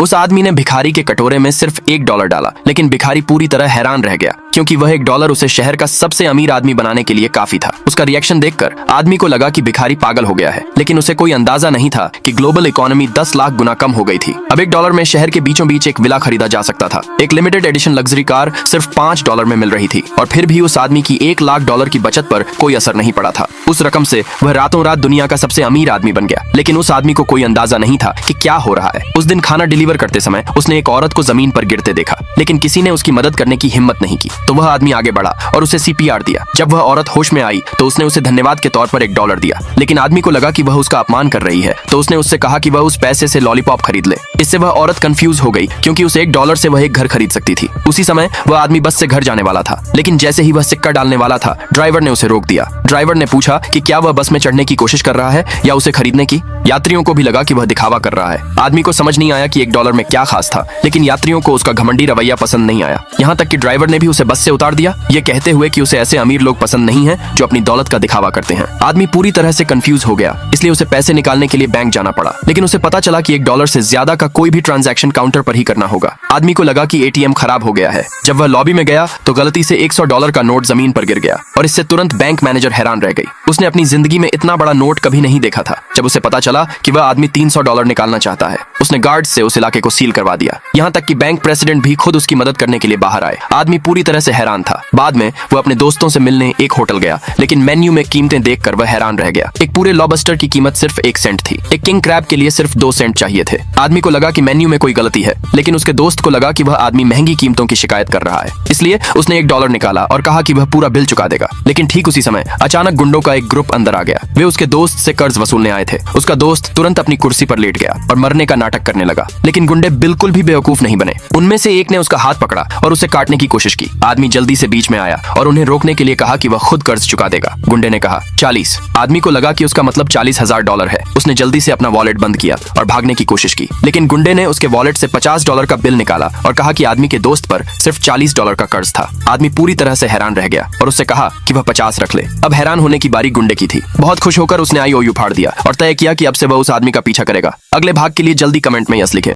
उस आदमी ने भिखारी के कटोरे में सिर्फ $1 डाला, लेकिन भिखारी पूरी तरह हैरान रह गया क्योंकि वह $1 उसे शहर का सबसे अमीर आदमी बनाने के लिए काफी था। उसका रिएक्शन देखकर आदमी को लगा कि भिखारी पागल हो गया है, लेकिन उसे कोई अंदाजा नहीं था कि ग्लोबल इकोनॉमी 10 लाख गुना कम हो गई थी। अब $1 में शहर के बीचों बीच एक विला खरीदा जा सकता था। एक लिमिटेड एडिशन लग्जरी कार सिर्फ $5 में मिल रही थी और फिर भी उस आदमी की $1 लाख की बचत पर कोई असर नहीं पड़ा था। उस रकम से वह रातों रात दुनिया का सबसे अमीर आदमी बन गया, लेकिन उस आदमी को कोई अंदाजा नहीं था कि क्या हो रहा है। उस दिन खाना डिलीवर करते समय उसने एक औरत को जमीन पर गिरते देखा, लेकिन किसी ने उसकी मदद करने की हिम्मत नहीं की, तो वह आदमी आगे बढ़ा और उसे CPR दिया। जब वह औरत होश में आई तो उसने उसे धन्यवाद के तौर पर $1 दिया, लेकिन आदमी को लगा कि वह उसका अपमान कर रही है, तो उसने उससे कहा कि वह उस पैसे से लॉलीपॉप खरीद ले। इससे वह औरत कंफ्यूज हो गई क्योंकि उस $1 से वह एक घर खरीद सकती थी। उसी समय वह आदमी बस से घर जाने वाला था, लेकिन जैसे ही वह सिक्का डालने वाला था, ड्राइवर ने उसे रोक दिया। ड्राइवर ने पूछा कि क्या वह बस में चढ़ने की कोशिश कर रहा है या उसे खरीदने की। यात्रियों को भी लगा कि वह दिखावा कर रहा है। आदमी को समझ नहीं आया कि $1 में क्या खास था, लेकिन यात्रियों को उसका घमंडी रवैया पसंद नहीं आया। यहाँ तक कि ड्राइवर ने भी उसे बस से उतार दिया, ये कहते हुए कि उसे ऐसे अमीर लोग पसंद नहीं हैं जो अपनी दौलत का दिखावा करते हैं। आदमी पूरी तरह से कंफ्यूज हो गया, इसलिए उसे पैसे निकालने के लिए बैंक जाना पड़ा, लेकिन उसे पता चला कि $1 से ज्यादा का कोई भी ट्रांजैक्शन काउंटर पर ही करना होगा। आदमी को लगा कि ATM खराब हो गया है। जब वह लॉबी में गया तो गलती से $100 का नोट जमीन पर गिर गया और इससे तुरंत बैंक मैनेजर हैरान रह गई। उसने अपनी जिंदगी में इतना बड़ा नोट कभी नहीं देखा था। जब उसे पता चला कि वह आदमी $300 निकालना चाहता है, उसने गार्ड से उस इलाके को सील करवा दिया। यहाँ तक कि बैंक प्रेसिडेंट भी खुद उसकी मदद करने के लिए बाहर आए। आदमी पूरी तरह से हैरान था। बाद में वो अपने दोस्तों से मिलने एक होटल गया, लेकिन मेन्यू में कीमतें देखकर वह हैरान रह गया। एक पूरे लॉबस्टर की कीमत सिर्फ 1 सेंट थी। एक किंग क्रैब के लिए सिर्फ 2 सेंट चाहिए थे। आदमी को लगा कि मेन्यू में कोई गलती है, लेकिन उसके दोस्त को लगा कि वह आदमी महंगी कीमतों की शिकायत कर रहा है, इसलिए उसने $1 निकाला और कहा कि वह पूरा बिल चुका देगा। लेकिन ठीक उसी समय अचानक गुंडों का एक ग्रुप अंदर आ गया। वे उसके दोस्त से कर्ज वसूलने आए थे। उसका दोस्त तुरंत अपनी कुर्सी पर लेट गया और मरने का नाटक करने लगा, लेकिन गुंडे बिल्कुल भी बेवकूफ नहीं बने। उनमें से एक ने उसका हाथ पकड़ा और उसे काटने की कोशिश की। आदमी जल्दी से बीच में आया और उन्हें रोकने के लिए कहा कि वह खुद कर्ज चुका देगा। गुंडे ने कहा 40। आदमी को लगा कि उसका मतलब $40,000 है। उसने जल्दी से अपना वॉलेट बंद किया और भागने की कोशिश की, लेकिन गुंडे ने उसके वॉलेट से $50 का बिल निकाला और कहा कि आदमी के दोस्त पर सिर्फ $40 का कर्ज था। आदमी पूरी तरह से हैरान रह गया और उससे कहा कि वह 50 रख ले। अब हैरान होने की बारी गुंडे की थी। बहुत खुश होकर उसने IOU फाड़ दिया और तय किया कि अब से वह उस आदमी का पीछा करेगा। अगले भाग के लिए जल्दी कमेंट में यस लिखें।